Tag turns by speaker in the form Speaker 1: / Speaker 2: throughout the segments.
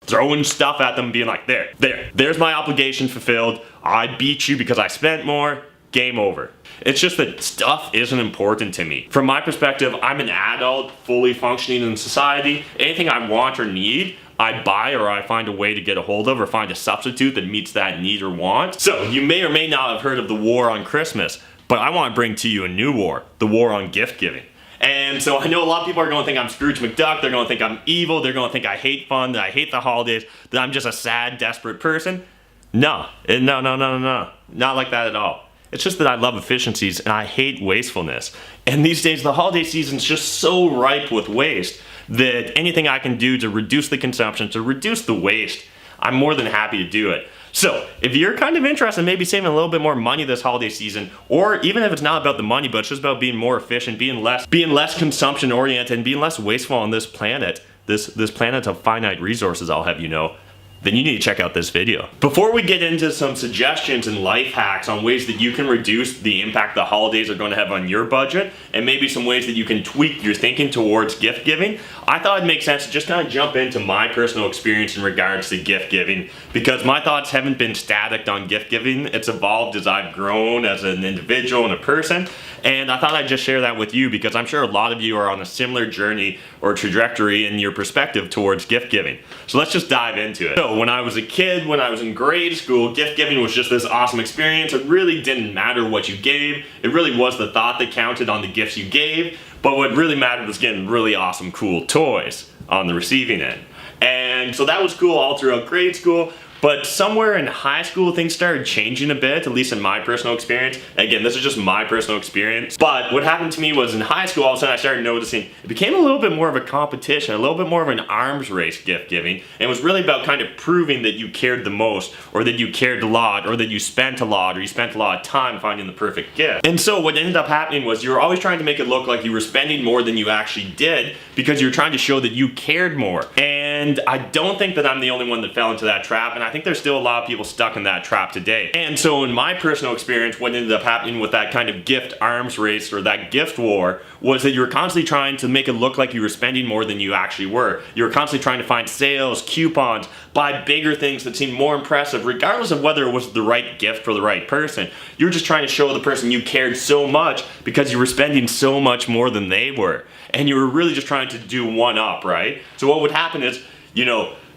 Speaker 1: throwing stuff at them, being like, there's my obligation fulfilled. I beat you because I spent more. Game over. It's just that stuff isn't important to me. From my perspective, I'm an adult, fully functioning in society. Anything I want or need, I buy or I find a way to get a hold of or find a substitute that meets that need or want. So you may or may not have heard of the war on Christmas, but I want to bring to you a new war, the war on gift giving. And so I know a lot of people are going to think I'm Scrooge McDuck, they're going to think I'm evil, they're going to think I hate fun, that I hate the holidays, that I'm just a sad, desperate person. No, not like that at all. It's just that I love efficiencies and I hate wastefulness. And these days, the holiday season's just so ripe with waste that anything I can do to reduce the consumption, to reduce the waste, I'm more than happy to do it. So, if you're kind of interested in maybe saving a little bit more money this holiday season, or even if it's not about the money, but it's just about being more efficient, being less consumption oriented, and being less wasteful on this planet, this planet of finite resources, I'll have you know, then you need to check out this video. Before we get into some suggestions and life hacks on ways that you can reduce the impact the holidays are going to have on your budget, and maybe some ways that you can tweak your thinking towards gift giving, I thought it'd make sense to just kind of jump into my personal experience in regards to gift giving, because my thoughts haven't been static on gift giving. It's evolved as I've grown as an individual and a person, and I thought I'd just share that with you because I'm sure a lot of you are on a similar journey or trajectory in your perspective towards gift giving. So let's just dive into it. So when I was a kid, when I was in grade school, gift giving was just this awesome experience. It really didn't matter what you gave. It really was the thought that counted on the gifts you gave. But what really mattered was getting really awesome, cool toys on the receiving end. And so that was cool all throughout grade school. But somewhere in high school, things started changing a bit, at least in my personal experience. Again, this is just my personal experience. But what happened to me was in high school, all of a sudden I started noticing it became a little bit more of a competition, a little bit more of an arms race gift giving. And it was really about kind of proving that you cared the most, or that you cared a lot, or that you spent a lot, or you spent a lot of time finding the perfect gift. And so what ended up happening was you were always trying to make it look like you were spending more than you actually did because you were trying to show that you cared more. And I don't think that I'm the only one that fell into that trap, and I think there's still a lot of people stuck in that trap today. And so in my personal experience, what ended up happening with that kind of gift arms race or that gift war was that you were constantly trying to make it look like you were spending more than you actually were. You were constantly trying to find sales, coupons, buy bigger things that seemed more impressive, regardless of whether it was the right gift for the right person. You were just trying to show the person you cared so much because you were spending so much more than they were. And you were really just trying to do one up, right? So what would happen is,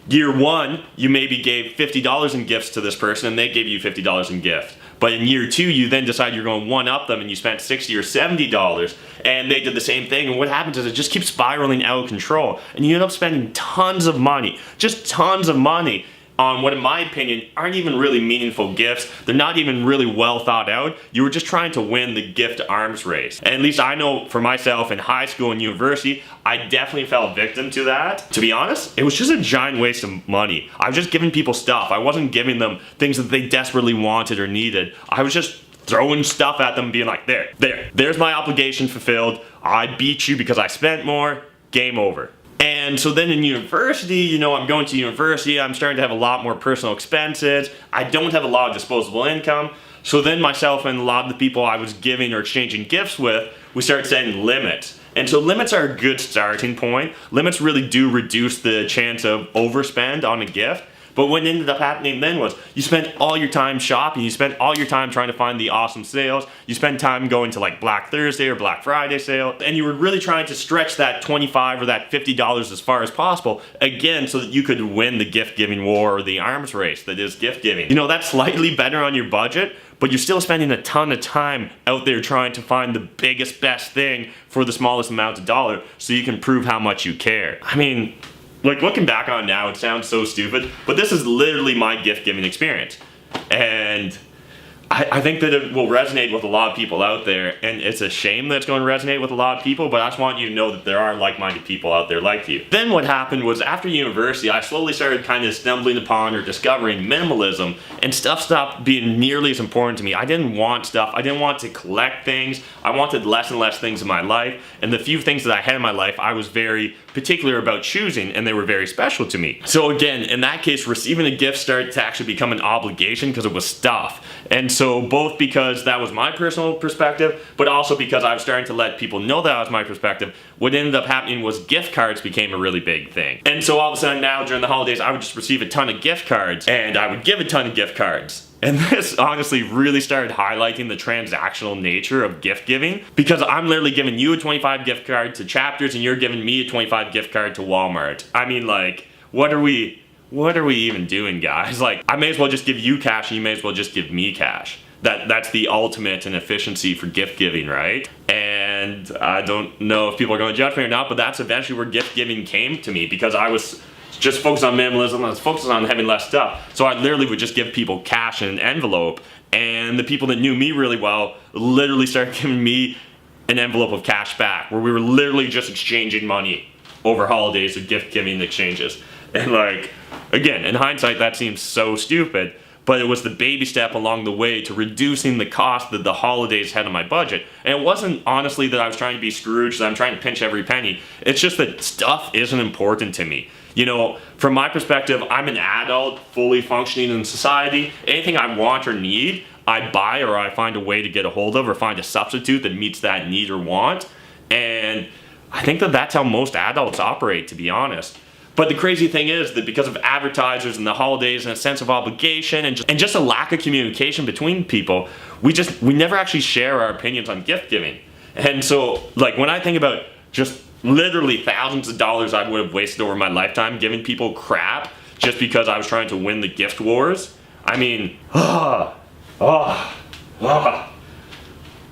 Speaker 1: year one, you maybe gave $50 in gifts to this person and they gave you $50 in gift. But in year two, you then decide you're going to one up them and you spent $60 or $70 and they did the same thing. And what happens is it just keeps spiraling out of control and you end up spending tons of money, just tons of money on what in my opinion aren't even really meaningful gifts. They're not even really well thought out. You were just trying to win the gift arms race. And at least I know for myself in high school and university, I definitely fell victim to that. To be honest, it was just a giant waste of money. I was just giving people stuff. I wasn't giving them things that they desperately wanted or needed. I was just throwing stuff at them being like, there's my obligation fulfilled. I beat you because I spent more. Game over. And so then in university, I'm going to university, I'm starting to have a lot more personal expenses. I don't have a lot of disposable income. So then myself and a lot of the people I was giving or exchanging gifts with, we started setting limits. And so limits are a good starting point. Limits really do reduce the chance of overspend on a gift. But what ended up happening then was you spent all your time shopping, you spent all your time trying to find the awesome sales, you spent time going to like Black Thursday or Black Friday sale, and you were really trying to stretch that $25 or that $50 as far as possible, again, so that you could win the gift giving war or the arms race that is gift giving. That's slightly better on your budget, but you're still spending a ton of time out there trying to find the biggest, best thing for the smallest amount of dollar so you can prove how much you care. I mean, like looking back on it now, it sounds so stupid, but this is literally my gift giving experience. And I think that it will resonate with a lot of people out there, and it's a shame that it's going to resonate with a lot of people, but I just want you to know that there are like-minded people out there like you. Then what happened was after university, I slowly started kind of stumbling upon or discovering minimalism, and stuff stopped being nearly as important to me. I didn't want stuff. I didn't want to collect things. I wanted less and less things in my life, and the few things that I had in my life, I was very particular about choosing, and they were very special to me. So again, in that case, receiving a gift started to actually become an obligation because it was stuff. And so both because that was my personal perspective, but also because I was starting to let people know that was my perspective, what ended up happening was gift cards became a really big thing. And so all of a sudden now during the holidays, I would just receive a ton of gift cards, and I would give a ton of gift cards. And this honestly really started highlighting the transactional nature of gift giving, because I'm literally giving you a 25 gift card to Chapters and you're giving me a 25 gift card to Walmart. I mean, like, what are we even doing, guys? Like, I may as well just give you cash and you may as well just give me cash. That's the ultimate in efficiency for gift giving, right? And I don't know if people are going to judge me or not, but that's eventually where gift giving came to me, because I was just focused on minimalism, I was focused on having less stuff. So I literally would just give people cash in an envelope, and the people that knew me really well literally started giving me an envelope of cash back, where we were literally just exchanging money over holidays with gift giving exchanges. And like, again, in hindsight, that seems so stupid, but it was the baby step along the way to reducing the cost that the holidays had on my budget. And it wasn't honestly that I was trying to be Scrooge, that I'm trying to pinch every penny. It's just that stuff isn't important to me. You know, from my perspective, I'm an adult, fully functioning in society. Anything I want or need, I buy, or I find a way to get a hold of, or find a substitute that meets that need or want. And I think that that's how most adults operate, to be honest. But the crazy thing is that because of advertisers and the holidays and a sense of obligation and just a lack of communication between people, we never actually share our opinions on gift giving. And so, like, when I think about just literally thousands of dollars I would have wasted over my lifetime giving people crap just because I was trying to win the gift wars, I mean, I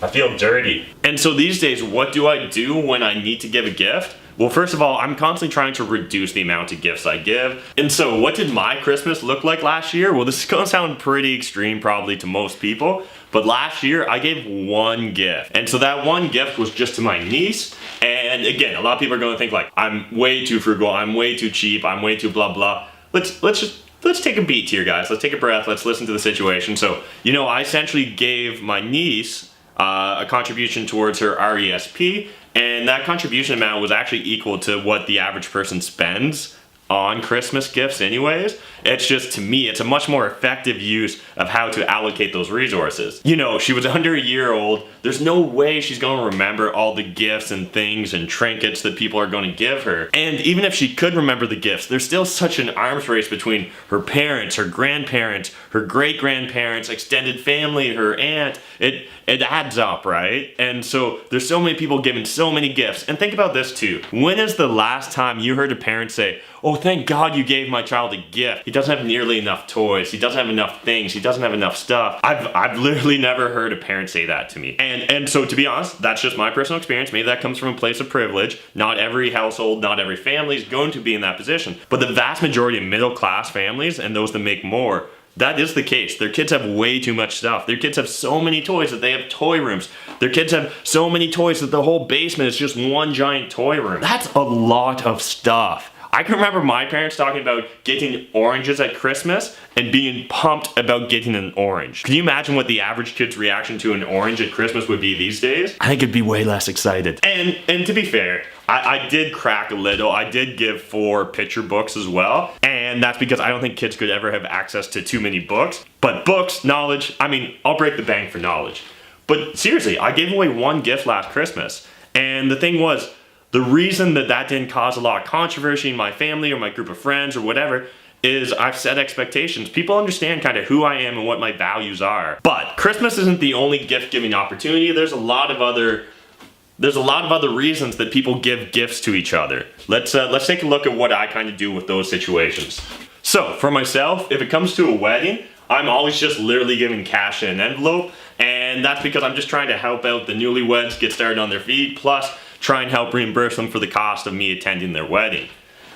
Speaker 1: feel dirty. And so these days, what do I do when I need to give a gift? Well, first of all, I'm constantly trying to reduce the amount of gifts I give. And so what did my Christmas look like last year? Well, this is gonna sound pretty extreme probably to most people, but last year I gave one gift. And so that one gift was just to my niece. And again, a lot of people are gonna think like, I'm way too frugal, I'm way too cheap, I'm way too blah blah. Let's take a beat here, guys. Let's take a breath, let's listen to the situation. So, you know, I essentially gave my niece a contribution towards her RESP, and that contribution amount was actually equal to what the average person spends on Christmas gifts anyways. It's just, to me, it's a much more effective use of how to allocate those resources. You know, she was under a year old. There's no way she's going to remember all the gifts and things and trinkets that people are going to give her. And even if she could remember the gifts, there's still such an arms race between her parents, her grandparents, her great-grandparents, extended family, her aunt. It adds up, right? And so there's so many people giving so many gifts. And think about this too. When is the last time you heard a parent say, "Oh, thank God you gave my child a gift. He doesn't have nearly enough toys. He doesn't have enough things. He doesn't have enough stuff." I've literally never heard a parent say that to me. And so to be honest, that's just my personal experience. Maybe that comes from a place of privilege. Not every household, not every family is going to be in that position. But the vast majority of middle class families and those that make more, that is the case. Their kids have way too much stuff. Their kids have so many toys that they have toy rooms. Their kids have so many toys that the whole basement is just one giant toy room. That's a lot of stuff. I can remember my parents talking about getting oranges at Christmas and being pumped about getting an orange. Can you imagine what the average kid's reaction to an orange at Christmas would be these days? I think it'd be way less excited. And to be fair, I did crack a little. I did give 4 picture books as well. And that's because I don't think kids could ever have access to too many books. But books, knowledge, I mean, I'll break the bank for knowledge. But seriously, I gave away 1 gift last Christmas. And the thing was, the reason that didn't cause a lot of controversy in my family or my group of friends or whatever is I've set expectations. People understand kind of who I am and what my values are. But Christmas isn't the only gift-giving opportunity. There's a lot of other reasons that people give gifts to each other. Let's take a look at what I kind of do with those situations. So for myself, if it comes to a wedding, I'm always just literally giving cash in an envelope, and that's because I'm just trying to help out the newlyweds get started on their feet, plus try and help reimburse them for the cost of me attending their wedding.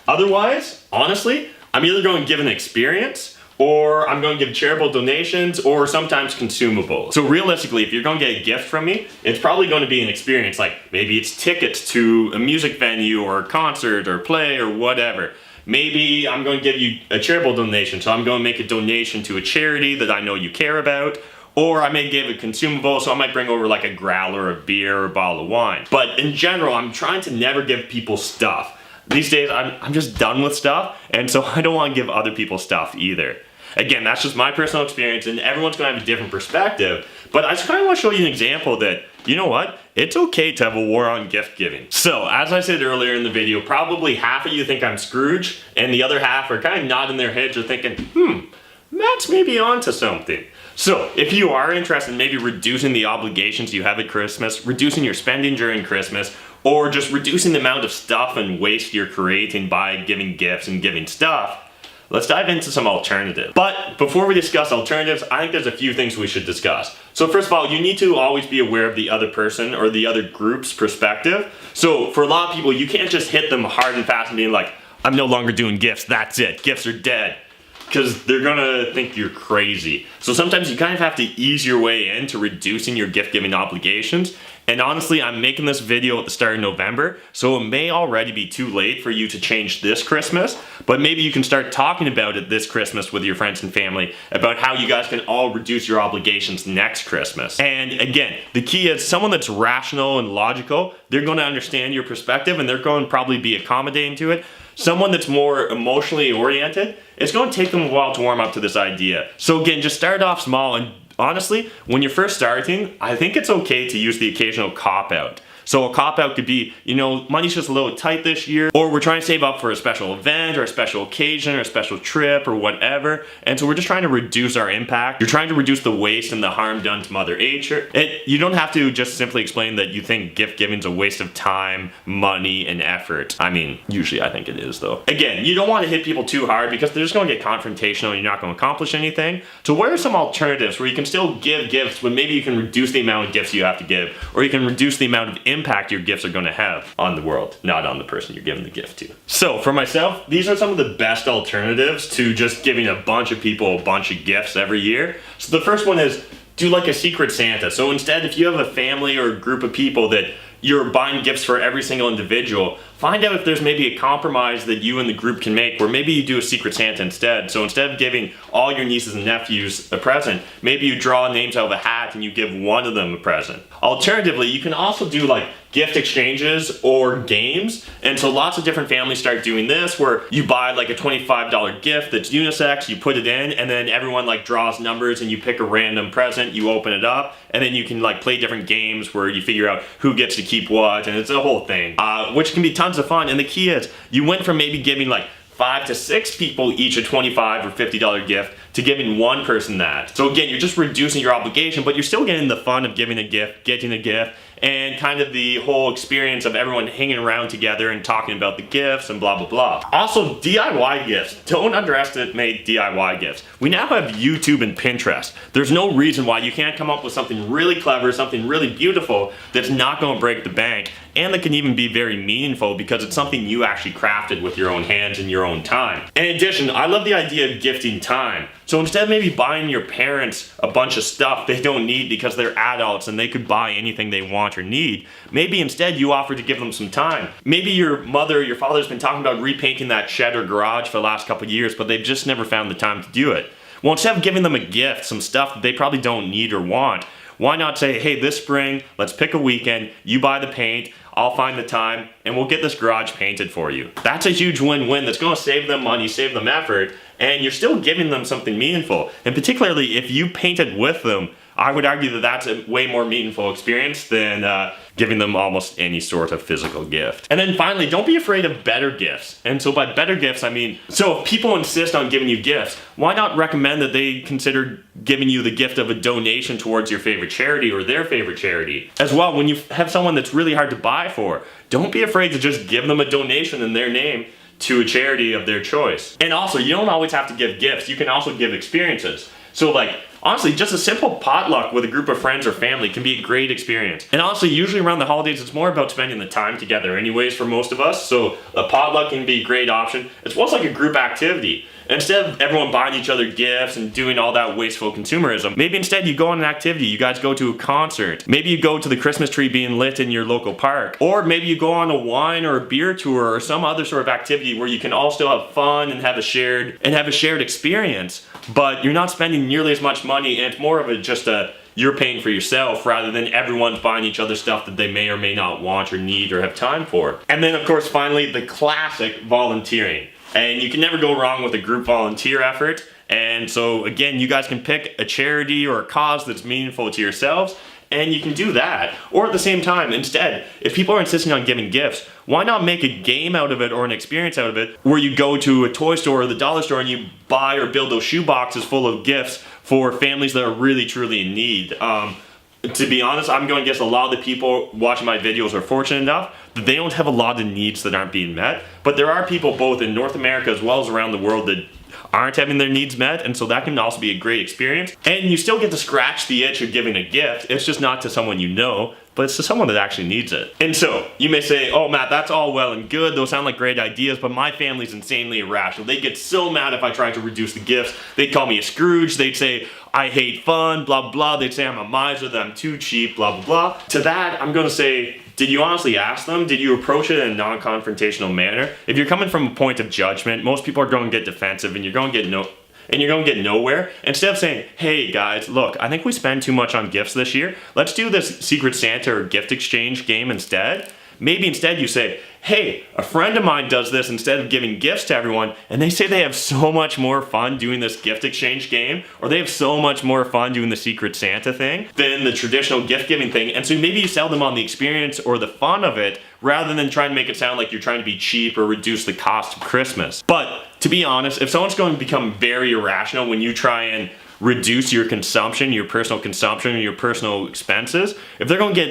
Speaker 1: Otherwise, honestly, I'm either going to give an experience, or I'm going to give charitable donations, or sometimes consumables. So realistically, if you're going to get a gift from me, it's probably going to be an experience, like maybe it's tickets to a music venue or a concert or play or whatever. Maybe I'm going to give you a charitable donation, so I'm going to make a donation to a charity that I know you care about. Or I may give a consumable, so I might bring over like a growler of beer or a bottle of wine. But in general, I'm trying to never give people stuff. these days I'm just done with stuff, and so I don't want to give other people stuff either. Again, that's just my personal experience, and everyone's gonna have a different perspective, but I just kind of want to show you an example that, you know what, it's okay to have a war on gift giving. So, as I said earlier in the video, probably half of you think I'm Scrooge, and the other half are kind of nodding their heads or thinking, Matt's maybe onto something. So, if you are interested in maybe reducing the obligations you have at Christmas, reducing your spending during Christmas, or just reducing the amount of stuff and waste you're creating by giving gifts and giving stuff, let's dive into some alternatives. But before we discuss alternatives, I think there's a few things we should discuss. So first of all, you need to always be aware of the other person or the other group's perspective. So for a lot of people, you can't just hit them hard and fast and being like, I'm no longer doing gifts, that's it, gifts are dead. Because they're gonna think you're crazy. So sometimes you kind of have to ease your way into reducing your gift giving obligations. And honestly, I'm making this video at the start of November, so it may already be too late for you to change this Christmas, but maybe you can start talking about it this Christmas with your friends and family about how you guys can all reduce your obligations next Christmas. And again, the key is someone that's rational and logical, they're gonna understand your perspective and they're going to probably be accommodating to it. Someone that's more emotionally oriented, it's going to take them a while to warm up to this idea. So again, just start off small, and honestly, when you're first starting, I think it's okay to use the occasional cop-out. So a cop-out could be, you know, money's just a little tight this year, or we're trying to save up for a special event or a special occasion or a special trip or whatever, and so we're just trying to reduce our impact. You're trying to reduce the waste and the harm done to Mother Nature. You don't have to just simply explain that you think gift giving's a waste of time, money, and effort. I mean, usually I think it is though. Again, you don't want to hit people too hard because they're just going to get confrontational and you're not going to accomplish anything. So what are some alternatives where you can still give gifts, but maybe you can reduce the amount of gifts you have to give, or you can reduce the amount of impact your gifts are going to have on the world, not on the person you're giving the gift to. So for myself, these are some of the best alternatives to just giving a bunch of people a bunch of gifts every year. So the first one is do like a secret Santa. So instead, if you have a family or a group of people that you're buying gifts for every single individual, find out if there's maybe a compromise that you and the group can make where maybe you do a secret Santa instead. So instead of giving all your nieces and nephews a present, maybe you draw names out of a hat and you give one of them a present. Alternatively, you can also do like gift exchanges or games. And so lots of different families start doing this where you buy like a $25 gift that's unisex, you put it in, and then everyone like draws numbers and you pick a random present, you open it up, and then you can like play different games where you figure out who gets to keep what, and it's a whole thing, which can be tons of fun. And the key is you went from maybe giving like 5 to 6 people each a $25 or $50 gift to giving one person that. So again, you're just reducing your obligation, but you're still getting the fun of giving a gift, getting a gift, and kind of the whole experience of everyone hanging around together and talking about the gifts and blah, blah, blah. Also, DIY gifts. Don't underestimate DIY gifts. We now have YouTube and Pinterest. There's no reason why you can't come up with something really clever, something really beautiful that's not going to break the bank, and that can even be very meaningful because it's something you actually crafted with your own hands and your own time. In addition, I love the idea of gifting time. So instead of maybe buying your parents a bunch of stuff they don't need because they're adults and they could buy anything they want or need, maybe instead you offer to give them some time. Maybe your mother or your father's been talking about repainting that shed or garage for the last couple of years, but they've just never found the time to do it. Well, instead of giving them a gift, some stuff that they probably don't need or want, why not say, hey, this spring, let's pick a weekend, you buy the paint, I'll find the time, and we'll get this garage painted for you. That's a huge win-win that's gonna save them money, save them effort, and you're still giving them something meaningful. And particularly if you painted with them, I would argue that that's a way more meaningful experience than giving them almost any sort of physical gift. And then finally, don't be afraid of better gifts. And so by better gifts, I mean, so if people insist on giving you gifts, why not recommend that they consider giving you the gift of a donation towards your favorite charity or their favorite charity? As well, when you have someone that's really hard to buy for, don't be afraid to just give them a donation in their name to a charity of their choice. And also, you don't always have to give gifts, you can also give experiences. So like, honestly, just a simple potluck with a group of friends or family can be a great experience. And honestly, usually around the holidays, it's more about spending the time together anyways for most of us, so a potluck can be a great option. It's almost like a group activity. Instead of everyone buying each other gifts and doing all that wasteful consumerism, maybe instead you go on an activity, you guys go to a concert, maybe you go to the Christmas tree being lit in your local park, or maybe you go on a wine or a beer tour or some other sort of activity where you can all still have fun and have a shared experience, but you're not spending nearly as much money, and it's more of just a you're paying for yourself rather than everyone's buying each other stuff that they may or may not want or need or have time for. And then of course finally the classic volunteering. And you can never go wrong with a group volunteer effort. And so again, you guys can pick a charity or a cause that's meaningful to yourselves, and you can do that. Or at the same time, instead, if people are insisting on giving gifts, why not make a game out of it or an experience out of it where you go to a toy store or the dollar store and you buy or build those shoe boxes full of gifts for families that are really truly in need. To be honest, I'm going to guess a lot of the people watching my videos are fortunate enough that they don't have a lot of needs that aren't being met. But there are people both in North America as well as around the world that aren't having their needs met, and so that can also be a great experience. And you still get to scratch the itch of giving a gift. It's just not to someone you know, but it's to someone that actually needs it. And so you may say, oh Matt, that's all well and good, those sound like great ideas, but my family's insanely irrational. They get so mad if I try to reduce the gifts. They'd call me a Scrooge, they'd say I hate fun, blah blah, they'd say I'm a miser, that I'm too cheap, blah blah blah. To that, I'm gonna say, did you honestly ask them? Did you approach it in a non-confrontational manner? If you're coming from a point of judgment, most people are going to get defensive and you're going to get nowhere. Instead of saying, hey guys, look, I think we spend too much on gifts this year. Let's do this Secret Santa or gift exchange game instead. Maybe instead you say, hey, a friend of mine does this instead of giving gifts to everyone, and they say they have so much more fun doing this gift exchange game, or they have so much more fun doing the Secret Santa thing than the traditional gift giving thing. And so maybe you sell them on the experience or the fun of it rather than trying to make it sound like you're trying to be cheap or reduce the cost of Christmas. But to be honest, if someone's going to become very irrational when you try and reduce your consumption, your personal consumption, your personal expenses, if they're going to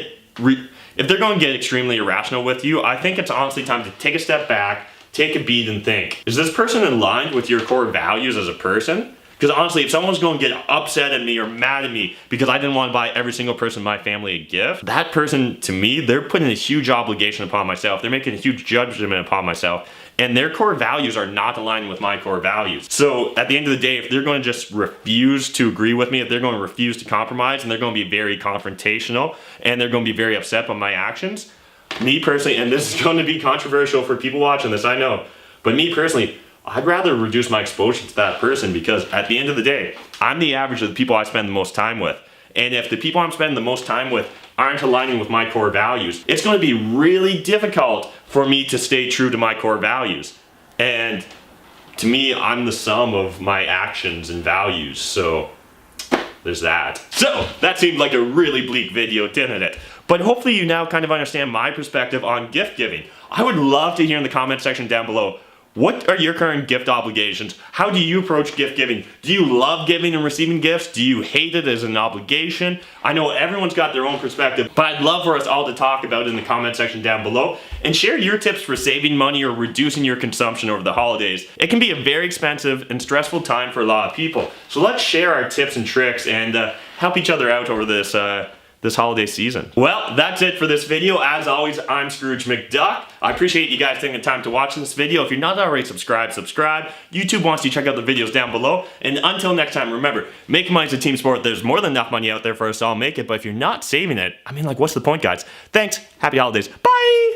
Speaker 1: get extremely irrational with you, I think it's honestly time to take a step back, take a beat and think, is this person in line with your core values as a person? Because honestly, if someone's going to get upset at me or mad at me because I didn't want to buy every single person in my family a gift, that person, to me, they're putting a huge obligation upon myself. They're making a huge judgment upon myself. And their core values are not aligning with my core values. So at the end of the day, if they're going to just refuse to agree with me, if they're going to refuse to compromise, and they're going to be very confrontational, and they're going to be very upset by my actions, me personally, and this is going to be controversial for people watching this, I know, but me personally, I'd rather reduce my exposure to that person, because at the end of the day, I'm the average of the people I spend the most time with. And if the people I'm spending the most time with aren't aligning with my core values, it's going to be really difficult for me to stay true to my core values. And to me, I'm the sum of my actions and values, so there's that. So that seemed like a really bleak video, didn't it? But hopefully you now kind of understand my perspective on gift giving. I would love to hear in the comment section down below, what are your current gift obligations? How do you approach gift giving? Do you love giving and receiving gifts? Do you hate it as an obligation? I know everyone's got their own perspective, but I'd love for us all to talk about it in the comment section down below and share your tips for saving money or reducing your consumption over the holidays. It can be a very expensive and stressful time for a lot of people. So let's share our tips and tricks and help each other out over this holiday season. Well, that's it for this video. As always, I'm Scrooge McDuck. I appreciate you guys taking the time to watch this video. If you're not already subscribed, subscribe. YouTube wants you to check out the videos down below. And until next time, remember, making money is a team sport. There's more than enough money out there for us to all make it, but if you're not saving it, I mean, like, what's the point, guys? Thanks. Happy holidays. Bye!